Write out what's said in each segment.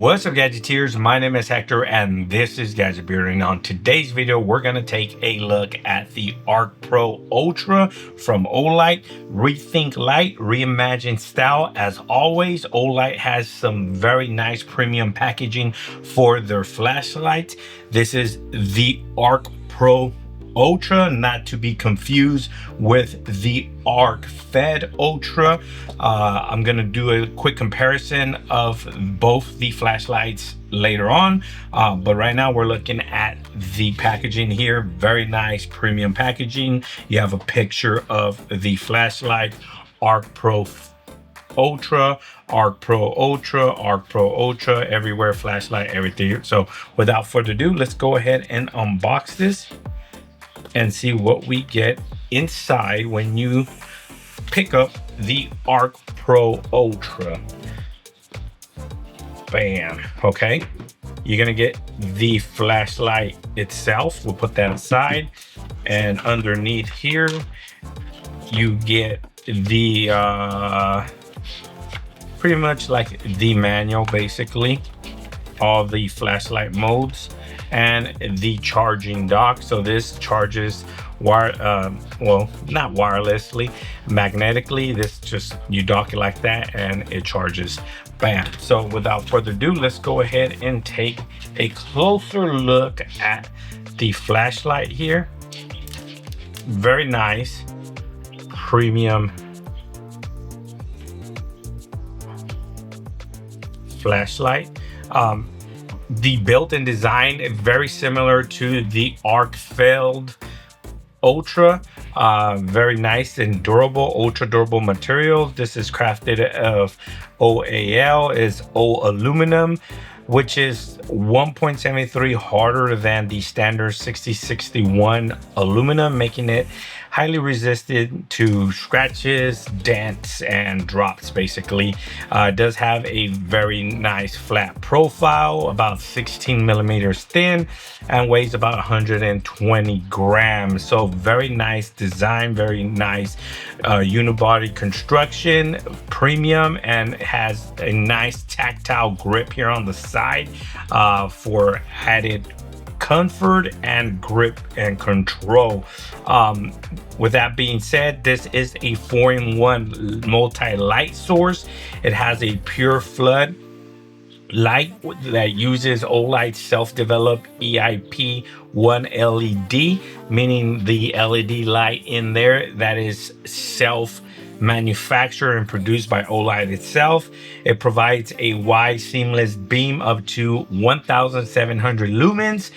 What's up, Gadgeteers? My name is Hector and this is Gadgeteers, and on today's video we're going to take a look at the Arc Pro Ultra from Olight. Rethink light, reimagine style. As always, Olight has some very nice premium packaging for their flashlights. This is the Arc Pro Ultra, not to be confused with the Arc Fed Ultra. I'm gonna do a quick comparison of both the flashlights later on, but right now we're looking at the packaging here. Very nice premium packaging. You have a picture of the flashlight, Arc Pro Ultra, Arc Pro Ultra, Arc Pro Ultra, everywhere, flashlight, everything. So without further ado, let's go ahead and unbox this and see what we get inside when you pick up the Arc Pro Ultra. Bam. Okay, you're gonna get the flashlight itself. We'll put that aside, and underneath here you get the pretty much like the manual, basically all the flashlight modes and the charging dock. So this charges well, not wirelessly, magnetically. This just, you dock it like that and it charges. Bam. So without further ado, let's go ahead and take a closer look at the flashlight here. Very nice premium flashlight. The built-in design is very similar to the Arc Fed Ultra. Very nice and durable, ultra durable materials. This is crafted of OAL, is O aluminum, which is 1.73 harder than the standard 6061 aluminum, making it highly resistant to scratches, dents, and drops, basically. It does have a very nice flat profile, about 16 millimeters thin, and weighs about 120 grams. So very nice design, very nice unibody construction, premium, and has a nice tactile grip here on the side for added comfort and grip and control. With that being said, this is a 4-in-1 multi-light source. It has a pure flood light that uses Olight's self-developed EIP 1 LED, meaning the LED light in there that is self-manufactured and produced by Olight itself. It provides a wide seamless beam up to 1,700 lumens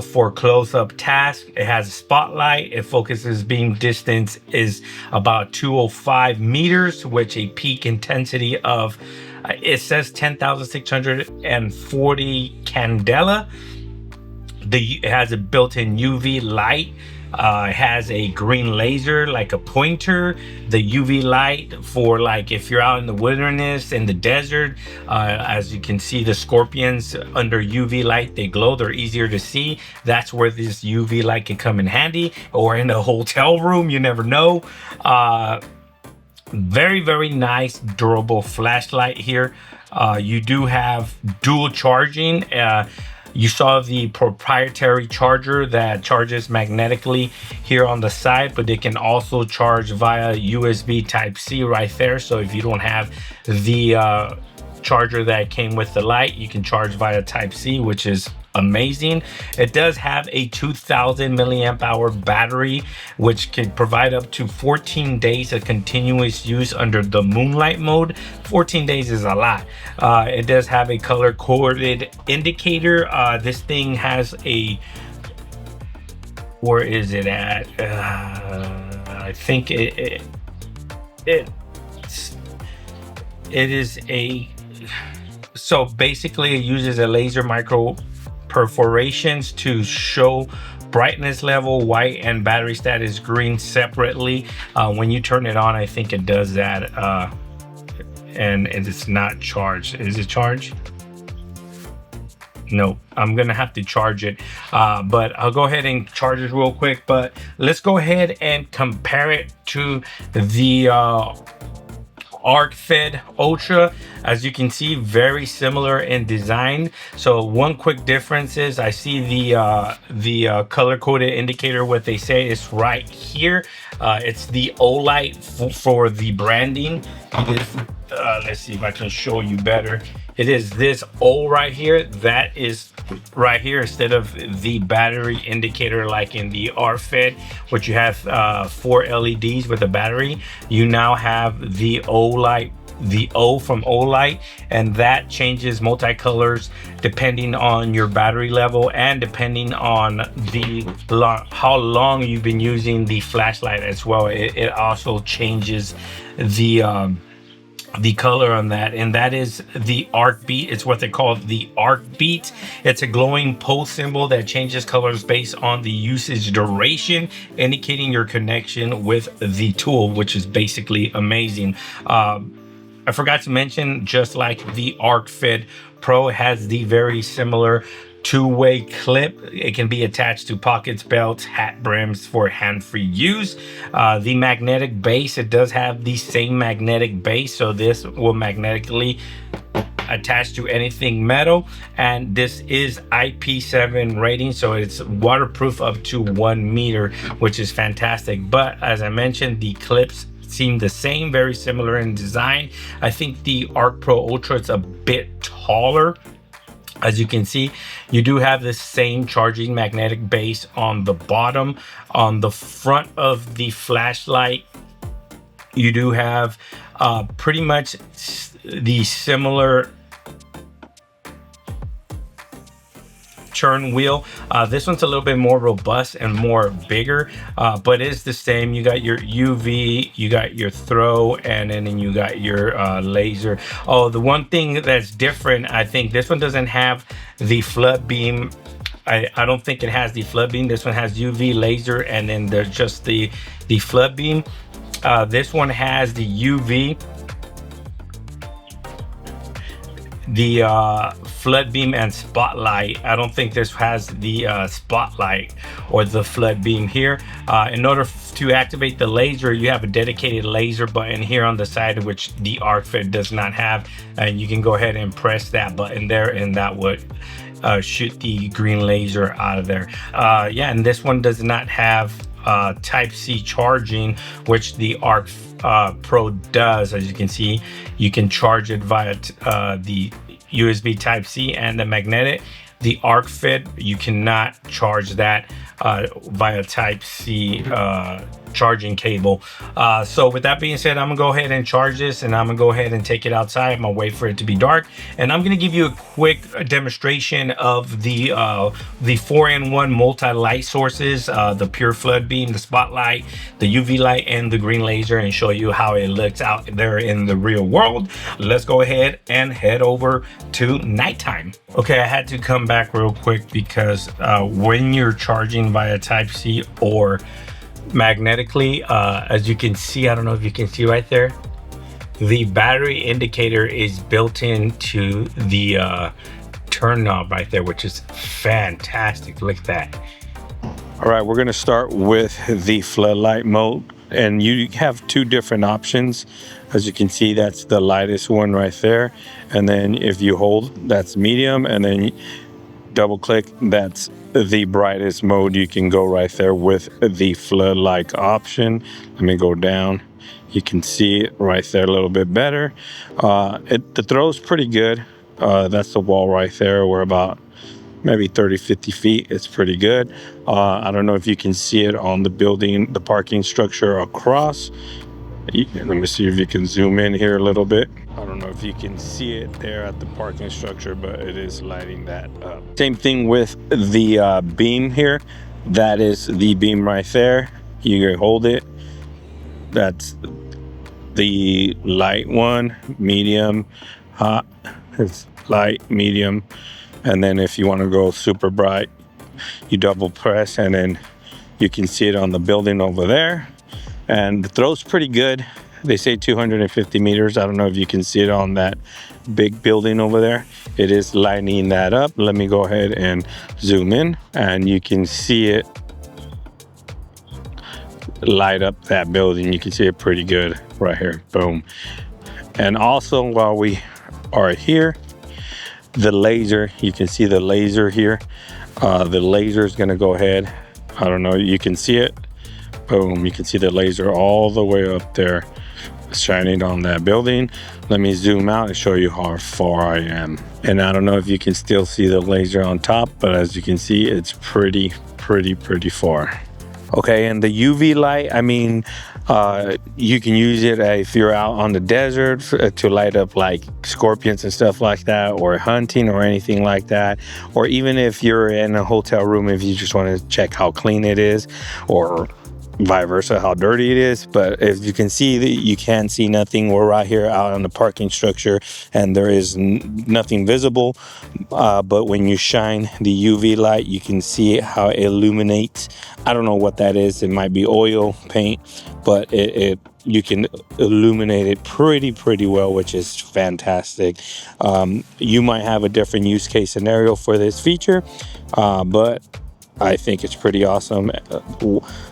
for close-up tasks. It has a spotlight. It focuses beam distance is about 205 meters, which a peak intensity of it says 10,640 candela. It has a built-in UV light. It has a green laser like a pointer. The UV light for, like, if you're out in the wilderness, in the desert, as you can see, the scorpions under UV light, they glow, they're easier to see. That's where this UV light can come in handy, or in a hotel room, you never know. Very nice durable flashlight here. You do have dual charging. You saw the proprietary charger that charges magnetically here on the side, but it can also charge via USB Type-C right there. So if you don't have the charger that came with the light, you can charge via Type-C, which is amazing. It does have a 2000 milliamp hour battery, which can provide up to 14 days of continuous use under the moonlight mode. 14 days is a lot. It does have a color coded indicator. This thing has a, where is it at? I think it is a, so basically it uses a laser micro perforations to show brightness level, white, and battery status green separately. When you turn it on, I think it does that, and it's not charged. Is it charged? No, I'm gonna have to charge it, but I'll go ahead and charge it real quick. But let's go ahead and compare it to the Arc Fed Ultra. As you can see, very similar in design. So one quick difference is I see the color coded indicator. What they say is right here. It's the Olight for the branding. It is, let's see if I can show you better. It is this O right here. That is right here, instead of the battery indicator like in the Arc Fed, which you have 4 LEDs with a battery. You now have the Olight, the O from Olight, and that changes multicolors depending on your battery level and depending on how long you've been using the flashlight as well. It also changes the color on that, and that is the arc beat. It's what they call the arc beat. It's a glowing pulse symbol that changes colors based on the usage duration, indicating your connection with the tool, which is basically amazing. I forgot to mention, just like the Arc Fed Pro, it has the very similar two-way clip. It can be attached to pockets, belts, hat brims for hand-free use. The magnetic base, it does have the same magnetic base, so this will magnetically attach to anything metal, and this is IP7 rating, so it's waterproof up to 1 meter, which is fantastic. But as I mentioned, the clips seem the same, very similar in design. I think the Arc Pro Ultra is a bit taller. As you can see, you do have the same charging magnetic base on the bottom. On the front of the flashlight, you do have pretty much the similar turn wheel. This one's a little bit more robust and more bigger, but it's the same. You got your UV, you got your throw, and then you got your laser. Oh, the one thing that's different, I think this one doesn't have the flood beam. I don't think it has the flood beam. This one has UV, laser, and then there's just the flood beam. This one has the UV, the flood beam, and spotlight. I don't think this has the spotlight or the flood beam here. In order to activate the laser, you have a dedicated laser button here on the side, which the Arc Fed does not have, and you can go ahead and press that button there, and that would shoot the green laser out of there. Yeah, and this one does not have Type-C charging, which the Arc Pro does. As you can see, you can charge it via the USB Type-C and the magnetic. The Arc Fed, you cannot charge that via Type-C charging cable. So with that being said, I'm gonna go ahead and charge this, and I'm gonna go ahead and take it outside. I'm gonna wait for it to be dark, and I'm gonna give you a quick demonstration of the 4-in-1 multi-light sources, the pure flood beam, the spotlight, the UV light, and the green laser, and show you how it looks out there in the real world. Let's go ahead and head over to nighttime. Okay, I had to come back real quick because when you're charging via Type-C or magnetically, as you can see, I don't know if you can see right there, the battery indicator is built into the turn knob right there, which is fantastic. Look at that. All right, we're going to start with the floodlight mode, and you have two different options. As you can see, that's the lightest one right there, and then if you hold, that's medium, and then double click, that's the brightest mode. You can go right there with the floodlight option. Let me go down. You can see it right there a little bit better. The throw's pretty good. That's the wall right there. We're about maybe 30-50 feet. It's pretty good. I don't know if you can see it on the building, the parking structure across. Let me see if you can zoom in here a little bit. I don't know if you can see it there at the parking structure, but it is lighting that up. Same thing with the beam here. That is the beam right there. You can hold it. That's the light one, medium, hot. It's light, medium. And then if you want to go super bright, you double press, and then you can see it on the building over there. And the throw's pretty good. They say 250 meters. I don't know if you can see it on that big building over there. It is lighting that up. Let me go ahead and zoom in, and you can see it light up that building. You can see it pretty good right here. Boom. And also, while we are here, the laser, you can see the laser here. The laser is going to go ahead. I don't know, you can see it. Boom, you can see the laser all the way up there shining on that building. Let me zoom out and show you how far I am. And I don't know if you can still see the laser on top, but as you can see, it's pretty far. Okay, and the UV light, I mean, you can use it if you're out on the desert to light up like scorpions and stuff like that, or hunting or anything like that. Or even if you're in a hotel room, if you just want to check how clean it is, or vice versa, how dirty it is. But if you can see that, you can see nothing. We're right here out on the parking structure and there is nothing visible, but when you shine the UV light, you can see how it illuminates. I don't know what that is. It might be oil paint, but you can illuminate it pretty well, which is fantastic. You might have a different use case scenario for this feature, but I think it's pretty awesome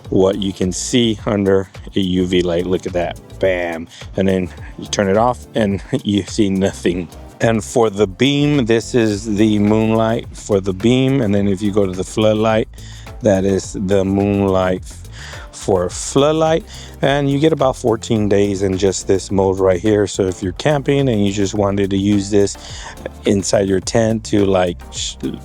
what you can see under a UV light. Look at that, bam. And then you turn it off and you see nothing. And for the beam, this is the moonlight for the beam. And then if you go to the floodlight, that is the moonlight for floodlight. And you get about 14 days in just this mode right here. So if you're camping and you just wanted to use this inside your tent to like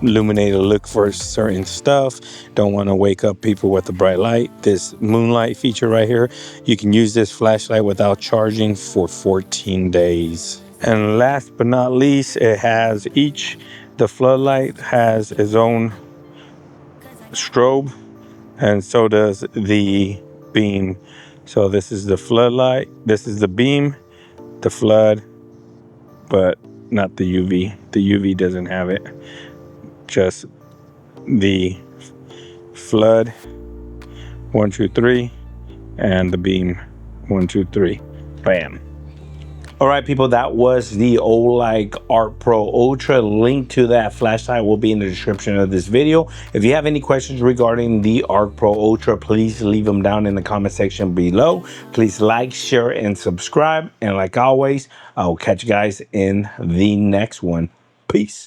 illuminate or look for certain stuff, don't want to wake up people with the bright light, this moonlight feature right here, you can use this flashlight without charging for 14 days. And last but not least, it has the floodlight has its own strobe, and so does the beam. So this is the floodlight, this is the beam, the flood, but not the UV. The UV doesn't have it, just the flood 1 2 3 and the beam 1 2 3. Bam. All right, people, that was the Olight Arc Pro Ultra. Link to that flashlight will be in the description of this video. If you have any questions regarding the Arc Pro Ultra, please leave them down in the comment section below. Please like, share, and subscribe. And like always, I will catch you guys in the next one. Peace.